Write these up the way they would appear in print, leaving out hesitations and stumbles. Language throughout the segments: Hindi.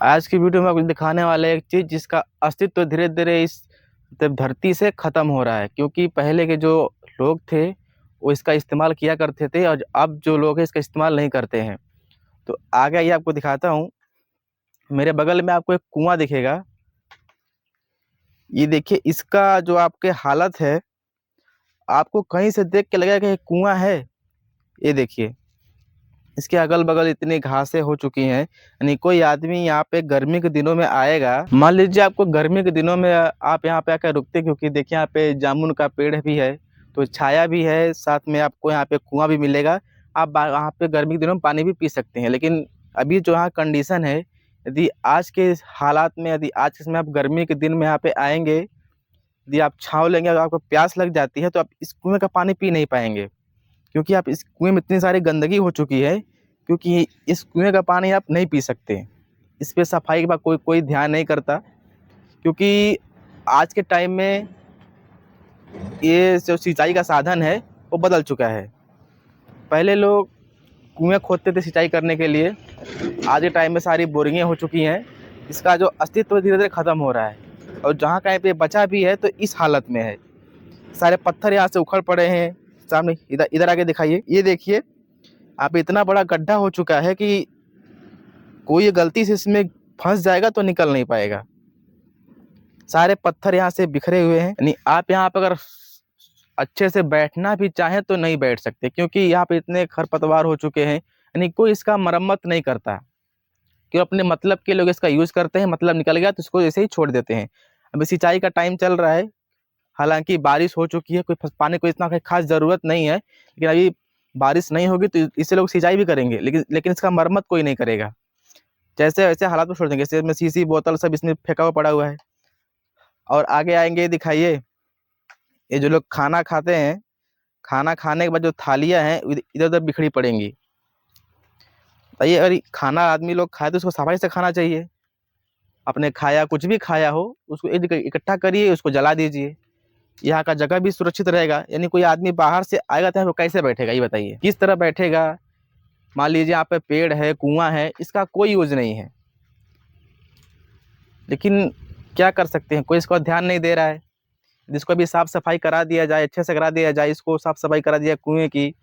आज की वीडियो में आपको दिखाने वाला है एक चीज़ जिसका अस्तित्व धीरे धीरे इस धरती से ख़त्म हो रहा है। क्योंकि पहले के जो लोग थे वो इसका इस्तेमाल किया करते थे और अब जो लोग हैं इसका इस्तेमाल नहीं करते हैं। तो आगे आइए आपको दिखाता हूँ। मेरे बगल में आपको एक कुआं दिखेगा। ये देखिए, इसका जो आपके हालत है, आपको कहीं से देख के लगेगा कि ये कुआं है। ये देखिए, इसके अगल-बगल इतनी घासें हो चुकी हैं, यानी कोई आदमी यहाँ पे गर्मी के दिनों में आएगा, मान लीजिए आपको गर्मी के दिनों में आप यहाँ पे आकर रुकते, क्योंकि देखिए यहाँ पे जामुन का पेड़ भी है, तो छाया भी है, साथ में आपको यहाँ पे कुआँ भी मिलेगा। आप बा वहाँ पे गर्मी के दिनों में पानी भी पी सकते हैं। लेकिन अभी जो यहाँ कंडीशन है, यदि आज के इस हालात में, यदि आज के समय आप गर्मी के दिन में यहाँ पे आएँगे, यदि आप छाँव लेंगे, अगर आपको प्यास लग जाती है, तो आप इस कुएँ का पानी पी नहीं पाएँगे। क्योंकि आप इस कुएँ में इतनी सारी गंदगी हो चुकी है, क्योंकि इस कुएँ का पानी आप नहीं पी सकते। इस पे सफाई का कोई कोई ध्यान नहीं करता, क्योंकि आज के टाइम में ये जो सिंचाई का साधन है वो बदल चुका है। पहले लोग कुएँ खोदते थे सिंचाई करने के लिए, आज के टाइम में सारी बोरिंगें हो चुकी हैं। इसका जो अस्तित्व धीरे-धीरे ख़त्म हो रहा है और जहाँ कहीं पे बचा भी है तो इस हालत में है। सारे पत्थर यहाँ से उखड़ पड़े हैं। सामने इधर इधर आके दिखाइए, ये देखिए, आप इतना बड़ा गड्ढा हो चुका है कि कोई गलती से इसमें फँस जाएगा तो निकल नहीं पाएगा। सारे पत्थर यहाँ से बिखरे हुए हैं, यानी आप यहाँ पे अगर अच्छे से बैठना भी चाहें तो नहीं बैठ सकते, क्योंकि यहाँ पे इतने खरपतवार हो चुके हैं, यानी कोई इसका मरम्मत नहीं करता। क्यों? अपने मतलब के लोग इसका यूज़ करते हैं, मतलब निकल गया तो इसको ऐसे ही छोड़ देते हैं। अभी सिंचाई का टाइम चल रहा है, हालाँकि बारिश हो चुकी है, कोई पानी को इतना ख़ास ज़रूरत नहीं है, लेकिन अभी बारिश नहीं होगी तो इससे लोग सिंचाई भी करेंगे, लेकिन इसका मरम्मत कोई नहीं करेगा। जैसे-वैसे हालात में छोड़ देंगे, जैसे इसमें शीशी, बोतल सब इसमें फेंका हुआ पड़ा हुआ है। और आगे आएँगे, दिखाइए, ये जो लोग खाना खाते हैं, खाना खाने के बाद जो थालियाँ हैं इधर-उधर बिखरी पड़ेंगी। बताइए, अगर ये खाना आदमी लोग खाए तो उसको सफाई से खाना चाहिए। आपने खाया, कुछ भी खाया हो, उसको एक जगह इकट्ठा करिए, उसको जला दीजिए। यहाँ का जगह भी सुरक्षित रहेगा, यानी कोई आदमी बाहर से आएगा तो यहाँ पे कैसे बैठेगा, ये बताइए? किस तरह बैठेगा? मान लीजिए यहाँ पे पेड़ है, कुआँ है, इसका कोई यूज़ नहीं है। लेकिन क्या कर सकते हैं, कोई इसका ध्यान नहीं दे रहा है। जिसको भी साफ-सफाई करा दिया जाए, अच्छे से करा दिया जाए, इसको साफ-सफाई करा दिया कुएँ की,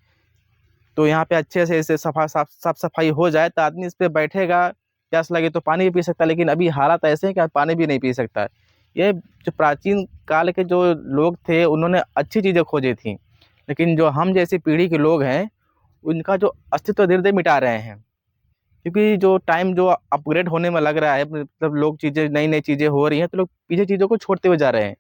तो यहाँ पे अच्छे से इसे साफ-सफाई हो जाए तो आदमी इस पे बैठेगा, प्यास लगे तो पानी भी पी सकता है। लेकिन अभी हालात ऐसे हैं कि पानी भी नहीं पी सकता है। ये जो प्राचीन काल के जो लोग थे, उन्होंने अच्छी चीज़ें खोजी थी, लेकिन जो हम जैसी पीढ़ी के लोग हैं, उनका जो अस्तित्व धीरे-धीरे मिटा रहे हैं। क्योंकि जो टाइम जो अपग्रेड होने में लग रहा है, मतलब लोग चीज़ें, नई-नई चीज़ें हो रही हैं, तो लोग पीछे चीज़ों को छोड़ते हुए जा रहे हैं।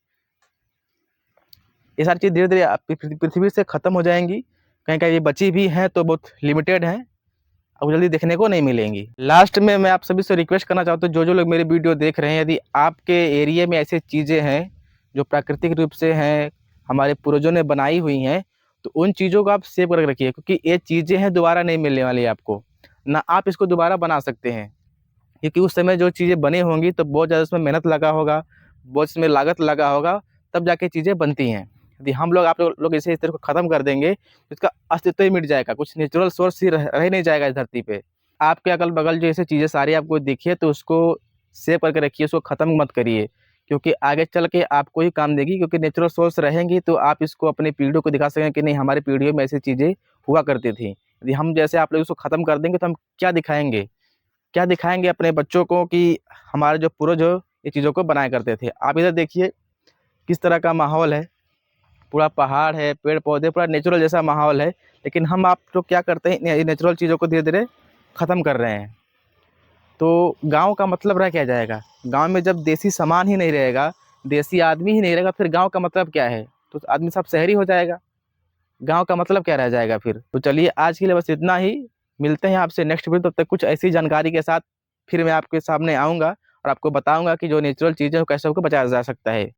ये सारी चीज़ धीरे-धीरे पृथ्वी से खत्म हो जाएँगी। कहीं-कहीं ये बची भी हैं तो बहुत लिमिटेड हैं, अब जल्दी देखने को नहीं मिलेंगी। लास्ट में मैं आप सभी से रिक्वेस्ट करना चाहता हूँ, जो लोग मेरी वीडियो देख रहे हैं, यदि आपके एरिया में ऐसी चीज़ें हैं, जो प्राकृतिक रूप से हैं, हमारे पूर्वजों ने बनाई हुई हैं, तो उन चीज़ों को आप सेव करके रखिए, क्योंकि ये चीज़ें हैं दोबारा नहीं मिलने वाली है आपको। ना आप इसको दोबारा बना सकते हैं, क्योंकि उस समय जो चीज़ें बनी होंगी तो बहुत ज़्यादा उसमें मेहनत लगा होगा, बहुत इसमें लागत लगा होगा, तब जाके चीज़ें बनती हैं। यदि हम लोग, आप लोग इसे इस तरह को ख़त्म कर देंगे, तो इसका अस्तित्व ही मिट जाएगा, कुछ नेचुरल सोर्स ही रह ही नहीं जाएगा इस धरती पे। आपके अगल-बगल जो ऐसी चीज़ें सारी आपको दिखे तो उसको सेव करके रखिए, उसको ख़त्म मत करिए, क्योंकि आगे चल के आपको ही काम देगी, क्योंकि नेचुरल सोर्स रहेंगी तो आप इसको अपनी पीढ़ियों को दिखा सकेंगे कि नहीं, हमारी पीढ़ियों में ऐसी चीज़ें हुआ करती थी। यदि हम जैसे आप लोग इसको ख़त्म कर देंगे तो हम क्या दिखाएँगे? क्या दिखाएँगे अपने बच्चों को कि हमारे जो पूर्वज जो ये चीज़ों को बनाया करते थे। आप इधर देखिए, किस तरह का माहौल है, पूरा पहाड़ है, पेड़-पौधे, पूरा नेचुरल जैसा माहौल है, लेकिन हम आप लोग क्या करते हैं, ये नेचुरल चीज़ों को धीरे-धीरे ख़त्म कर रहे हैं। तो गाँव का मतलब रह क्या जाएगा? गाँव में जब देसी सामान ही नहीं रहेगा, देसी आदमी ही नहीं रहेगा, फिर गाँव का मतलब क्या है? तो आदमी सब शहरी हो जाएगा। गाँव का मतलब क्या रह जाएगा फिर? तो चलिए, आज के लिए बस इतना ही। मिलते हैं आपसे नेक्स्ट वीडियो, तब तक कुछ ऐसी जानकारी के साथ फिर मैं आपके सामने आऊँगा और आपको बताऊँगा कि जो नेचुरल चीज़ें हैं, वो कैसे उनको बचाया जा सकता है।